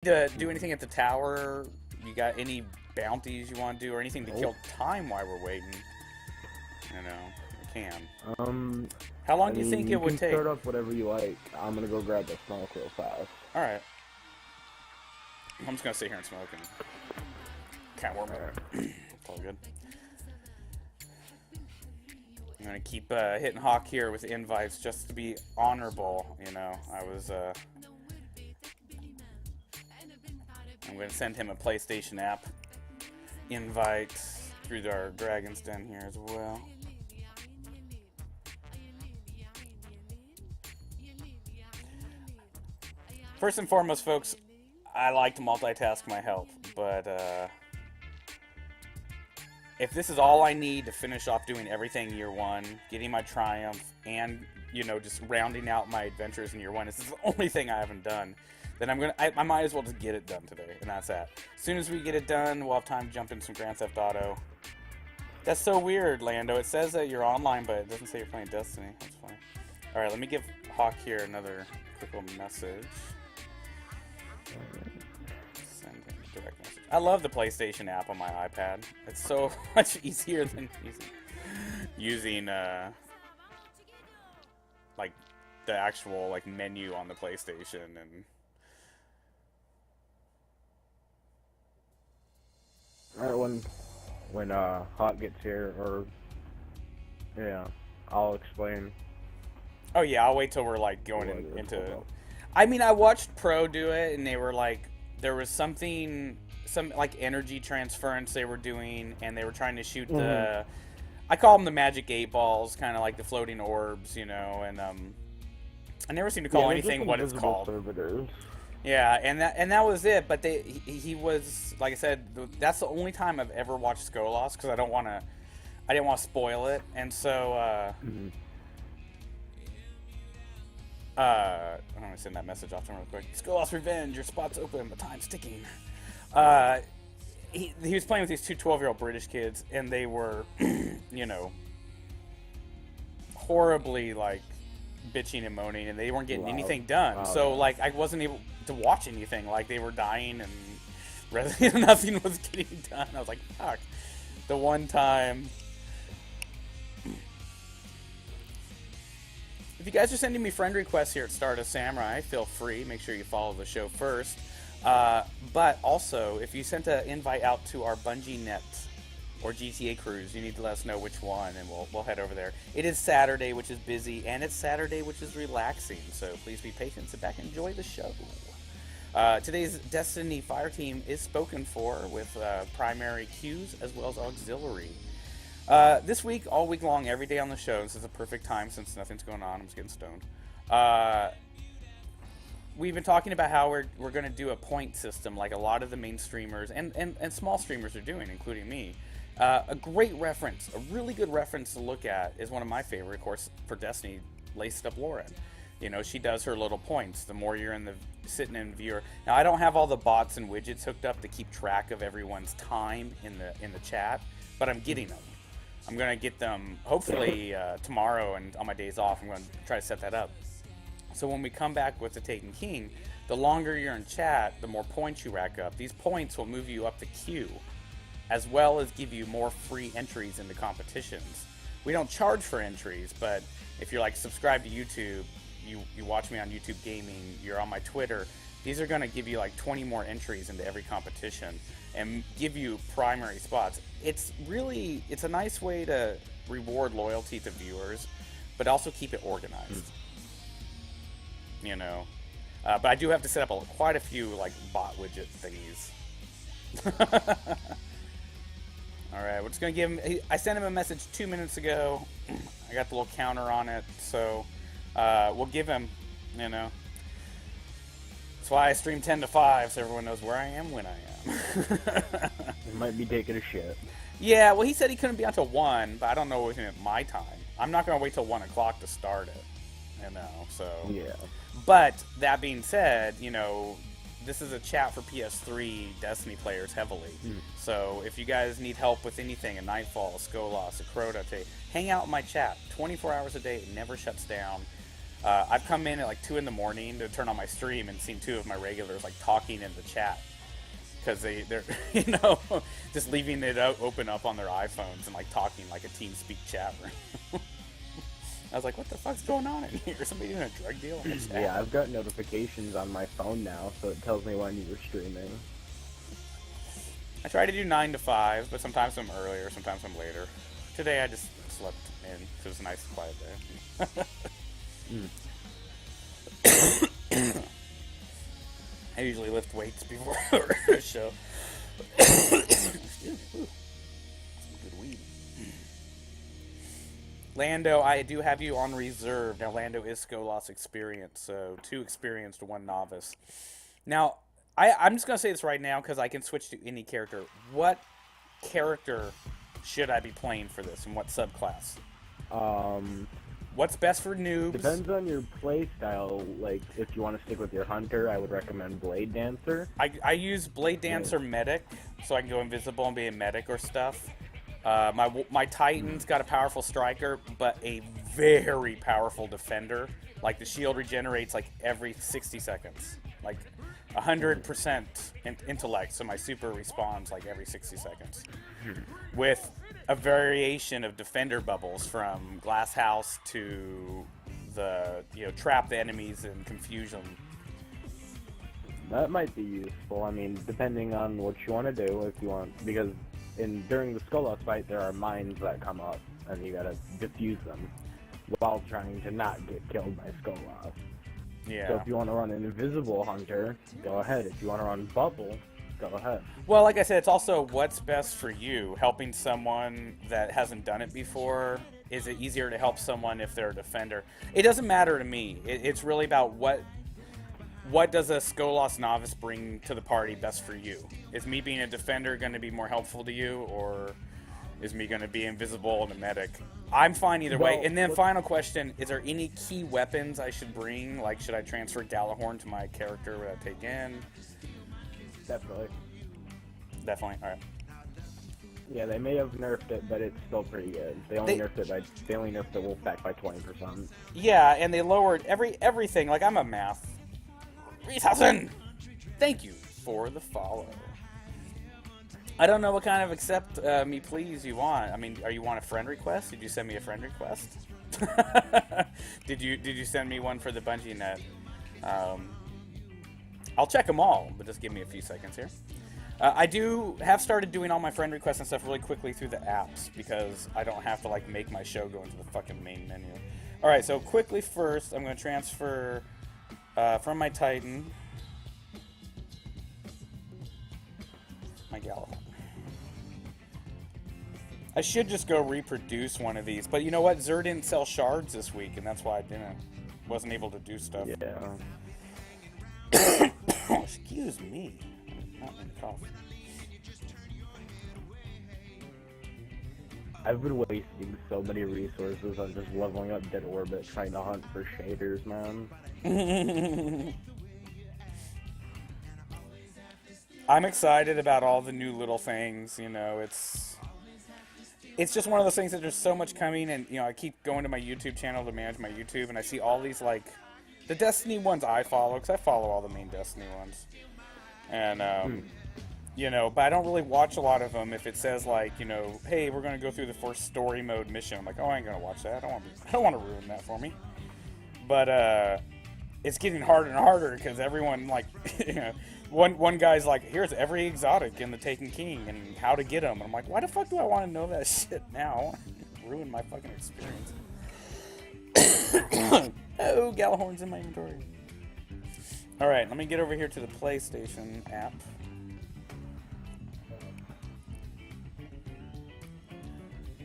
To do anything at the tower? You got any bounties you want to do or anything to kill time while we're waiting? You know, we can. How long do you think it would take? You can start off whatever you like. I'm gonna go grab the smoke real fast. All right. I'm just gonna sit here and smoke and can't warm up. It's all good. I'm gonna keep hitting Hawk here with invites just to be honorable. You know, I'm gonna send him a PlayStation app invite through our Dragon's Den here as well. First and foremost, folks, I like to multitask my health, but if this is all I need to finish off doing everything year one, getting my triumph, and, you know, just rounding out my adventures in year one, this is the only thing I haven't done, then I might as well just get it done today, and that's that. As soon as we get it done, we'll have time to jump into some Grand Theft Auto. That's so weird, Lando. It says that you're online, but it doesn't say you're playing Destiny. That's funny. Alright, let me give Hawk here another quick little message. Send him a direct message. I love the PlayStation app on my iPad. It's so much easier than using like the actual like menu on the PlayStation. And Alright, when Hawk gets here, or yeah, I'll explain. oh yeah, I'll wait till we're like going into. I mean, I watched Pro do it, and they were like, there was some like energy transference they were doing, and they were trying to shoot the, I call them the magic 8 balls, kind of like the floating orbs, you know, and I never seem to call anything what it's called. Servitors. Yeah, and that was it. But he was, like I said, that's the only time I've ever watched Skolas, because I didn't want to spoil it, and so. I'm going to send that message off to him real quick. Skolas Revenge, your spot's open, but time's ticking. He was playing with these two 12-year-old British kids, and they were, you know, horribly, like, bitching and moaning, and they weren't getting anything done. So, like, I wasn't able to watch anything. Like, they were dying, and nothing was getting done. I was like, fuck. The one time... If you guys are sending me friend requests here at Stardust Samurai, feel free. Make sure you follow the show first. But also, if you sent an invite out to our Bungie Net or GTA cruise, you need to let us know which one, and we'll head over there. It is Saturday, which is busy, and it's Saturday, which is relaxing. So please be patient. Sit back and enjoy the show. Today's Destiny Fire Team is spoken for with primary queues as well as auxiliary. This week, all week long, every day on the show, this is a perfect time since nothing's going on, I'm just getting stoned. We've been talking about how we're going to do a point system like a lot of the main streamers and small streamers are doing, including me. A great reference, a really good reference to look at is one of my favorite, of course, for Destiny, Laced Up Lauren. You know, she does her little points the more you're sitting in viewer. Now, I don't have all the bots and widgets hooked up to keep track of everyone's time in the chat, but I'm getting them. I'm going to get them, hopefully, tomorrow, and on my days off, I'm going to try to set that up. So when we come back with the Taken King, the longer you're in chat, the more points you rack up. These points will move you up the queue, as well as give you more free entries into competitions. We don't charge for entries, but if you're, like, subscribed to YouTube, you watch me on YouTube Gaming, you're on my Twitter, these are going to give you, like, 20 more entries into every competition and give you primary spots. It's a nice way to reward loyalty to viewers, but also keep it organized. You know, but I do have to set up quite a few like bot widget thingies. All right, we're just gonna give him. I sent him a message 2 minutes ago. I got the little counter on it, so we'll give him. You know, that's why I stream 10 to 5, so everyone knows where I am when I am. He might be taking a shit. Yeah, well, he said he couldn't be until 1, but I don't know within my time. I'm not gonna wait till 1 o'clock to start it. You know, so yeah. But that being said, you know, this is a chat for PS3 Destiny players heavily. So if you guys need help with anything, a Nightfall, a Skolas, a Crota, hang out in my chat 24 hours a day. It never shuts down. I've come in at like 2 in the morning to turn on my stream and seen 2 of my regulars like talking in the chat because they're just leaving it open up on their iPhones and like talking like a TeamSpeak chat room. I was like, what the fuck's going on in here? Somebody doing a drug deal in the chat? Yeah, I've got notifications on my phone now, so it tells me when you were streaming. I try to do 9 to 5, but sometimes I'm earlier, sometimes I'm later. Today I just slept in because it was a nice, quiet day. I usually lift weights before a show. Excuse me. Some good weed. Lando, I do have you on reserve. Now, Lando is Skolas experienced, so 2 experienced, 1 novice. Now, I'm just going to say this right now because I can switch to any character. What character should I be playing for this, and what subclass? What's best for noobs? Depends on your play style. Like, if you want to stick with your hunter, I would recommend Blade Dancer. I use Blade Dancer medic, so I can go invisible and be a medic or stuff. My Titan's got a powerful striker, but a very powerful defender. Like, the shield regenerates like every 60 seconds. Like 100% intellect, so my super respawns like every 60 seconds. With a variation of defender bubbles from Glass House to the, trap the enemies in confusion. That might be useful. I mean, depending on what you want to do, if you want, because during the Skolas fight, there are mines that come up, and you gotta defuse them while trying to not get killed by Skolas. Yeah. So if you want to run an invisible hunter, go ahead. If you want to run bubble, go ahead. Well, like I said, it's also what's best for you. Helping someone that hasn't done it before, is it easier to help someone if they're a defender? It doesn't matter to me. It's really about what does a Skolas novice bring to the party best for you? Is me being a defender going to be more helpful to you, or is me going to be invisible and a medic? I'm fine either way. And then final question, is there any key weapons I should bring? Like, should I transfer Galahorn to my character that I take in? Definitely. Definitely, alright. Yeah, they may have nerfed it, but it's still pretty good. They only nerfed the Wolfpack by 20%. Yeah, and they lowered everything. Like, I'm a math. 3,000! Thank you for the follow. I don't know what kind of accept me please you want. I mean, are you want a friend request? Did you send me a friend request? Did you send me one for the Bungee net? I'll check them all, but just give me a few seconds here. I have started doing all my friend requests and stuff really quickly through the apps because I don't have to like make my show go into the fucking main menu. All right, so quickly first, I'm going to transfer from my Titan my Galahorn. I should just go reproduce one of these, but you know what? Zer didn't sell shards this week, and that's why I wasn't able to do stuff. Yeah. Excuse me. Not in the cough. I've been wasting so many resources on just leveling up Dead Orbit trying to hunt for shaders, man. I'm excited about all the new little things, it's just one of those things that there's so much coming, and I keep going to my YouTube channel to manage my YouTube, and I see all these like the Destiny ones I follow, because I follow all the main Destiny ones, and but I don't really watch a lot of them. If it says like hey, we're gonna go through the first story mode mission, I'm like, oh, I ain't gonna watch that. I don't want to ruin that for me. But it's getting harder and harder because everyone like one guy's like, here's every exotic in the Taken King and how to get them. And I'm like, why the fuck do I want to know that shit now? I want to ruin my fucking experience. Oh, Galahorn's in my inventory. Alright, let me get over here to the PlayStation app.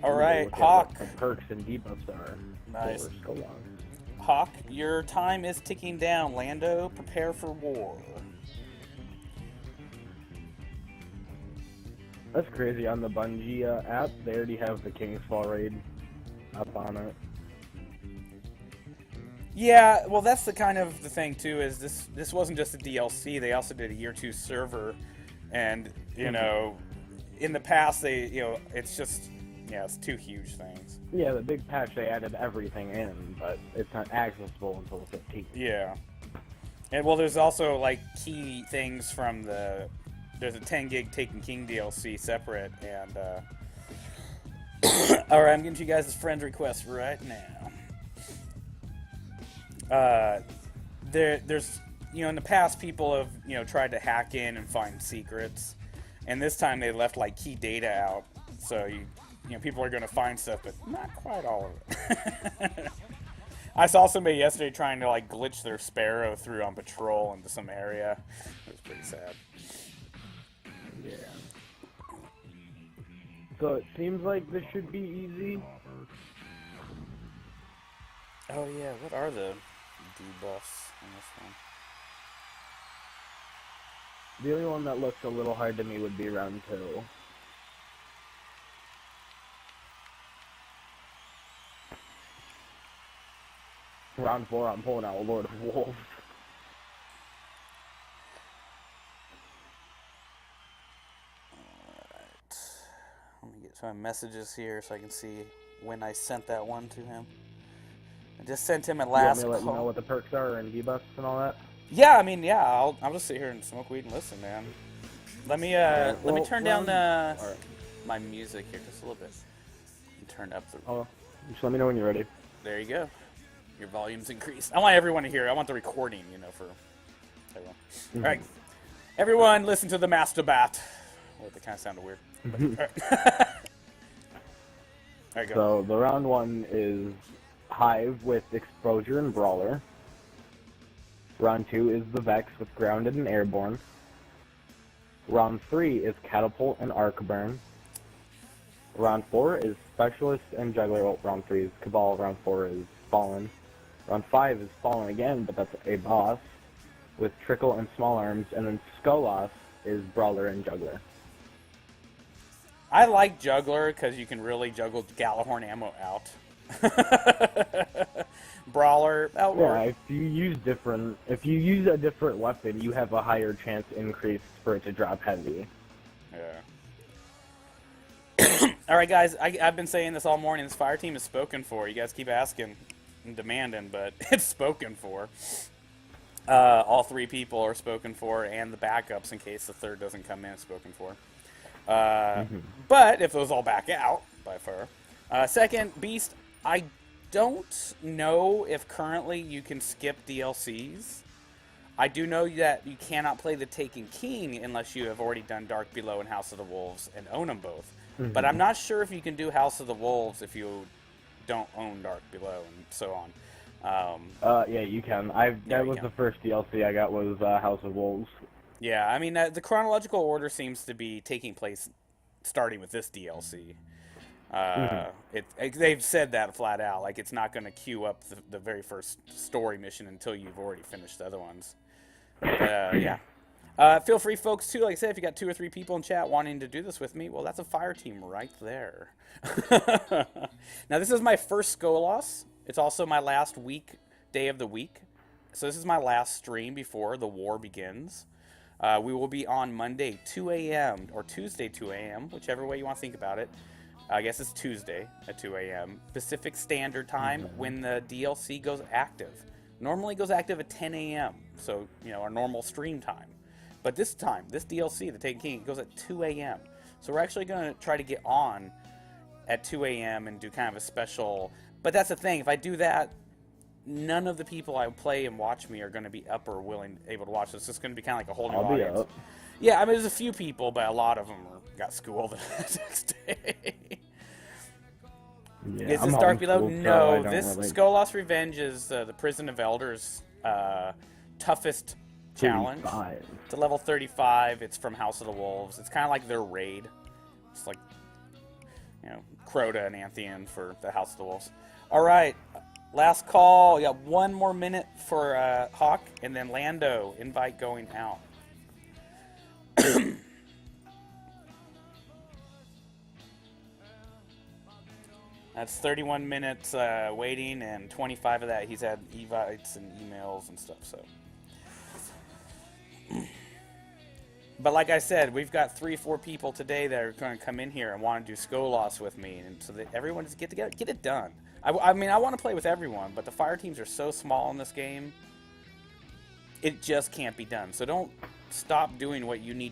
Alright, Hawk. The perks and debuffs are. Nice. Go on. Hawk, your time is ticking down. Lando, prepare for war. That's crazy. On the Bungie app, they already have the King's Fall raid up on it. Yeah, well, that's the kind of the thing too. Is this wasn't just a DLC? They also did a year 2 server, and in the past it's just Yeah, it's two huge things. Yeah, the big patch, they added everything in, but it's not accessible until the 15th. Yeah. And well, there's also like key things from there's a 10 gig Taken King DLC separate, and all right, I'm getting to you guys' friend request right now. There's in the past people have tried to hack in and find secrets, and this time they left like key data out, so people are going to find stuff, but not quite all of it. I saw somebody yesterday trying to like glitch their Sparrow through on patrol into some area. It was pretty sad. Yeah. So it seems like this should be easy. Oh yeah, what are the debuffs on this one? The only one that looks a little hard to me would be round 2. Round 4, I'm pulling out Lord of Wolves. Alright. Let me get to my messages here so I can see when I sent that one to him. I just sent him at last You want me to let call. you know what the perks are and debuffs and all that? Yeah, I mean, yeah, I'll just sit here and smoke weed and listen, man. Let me turn down my music here just a little bit. And turn up the. Oh, just let me know when you're ready. There you go. Your volume's increased. I want everyone to hear. I want the recording, for everyone. Mm-hmm. All right, everyone, listen to the Master Bat. Well, that kind of sounded weird. But, all right. All right, go. So the round 1 is Hive with Exposure and Brawler. Round 2 is the Vex with Grounded and Airborne. Round 3 is Catapult and Arcburn. Round 4 is Specialist and Juggler. Well, round 3 is Cabal. Round 4 is Fallen. Round 5 is Fallen again, but that's a boss with Trickle and Small Arms. And then Skolas is Brawler and Juggler. I like Juggler because you can really juggle Galahorn ammo out. Brawler, Yeah, if you use a different weapon, you have a higher chance increase for it to drop heavy. Yeah. All right, guys, I've been saying this all morning. This fire team is spoken for. You guys keep asking and demanding, but it's spoken for. All 3 people are spoken for, and the backups in case the third doesn't come in, spoken for. But if those all back out, by far. Second, Beast, I don't know if currently you can skip DLCs. I do know that you cannot play the Taken King unless you have already done Dark Below and House of the Wolves and own them both. But I'm not sure if you can do House of the Wolves if you don't own Dark Below and so on. Yeah, you can. That was the first DLC I got was House of Wolves. Yeah, I mean, the chronological order seems to be taking place starting with this DLC. They've said that flat out. Like, it's not going to queue up the very first story mission until you've already finished the other ones. Yeah. Feel free, folks, too. Like I said, if you got 2 or 3 people in chat wanting to do this with me, well, that's a fire team right there. Now, this is my first Skolas. It's also my last day of the week. So this is my last stream before the war begins. We will be on Monday, 2 a.m. or Tuesday, 2 a.m., whichever way you want to think about it. I guess it's Tuesday at 2 a.m. Pacific Standard Time when the DLC goes active. Normally it goes active at 10 a.m., so, our normal stream time. But this time, this DLC, the Taken King, goes at 2 a.m. So we're actually going to try to get on at 2 a.m. and do kind of a special... But that's the thing, if I do that, none of the people I play and watch me are going to be up or able to watch. So it's just going to be kind of like a whole new audience. Up. Yeah, I mean, there's a few people, but a lot of them got school the next day. Yeah, Is this Dark Below? No, this Skolas Revenge is the Prison of Elders toughest challenge. 35. It's a level 35. It's from House of the Wolves. It's kind of like their raid. It's like, Crota and Antheon for the House of the Wolves. All right, last call. You got 1 more minute for Hawk, and then Lando. Invite going out. That's 31 minutes waiting, and 25 of that he's had invites and emails and stuff. So But like I said, we've got 3 or 4 people today that are going to come in here and want to do Skolos with me, and so that everyone just get together, get it done. I mean, I want to play with everyone, but the fire teams are so small in this game, it just can't be done. So don't stop doing what you need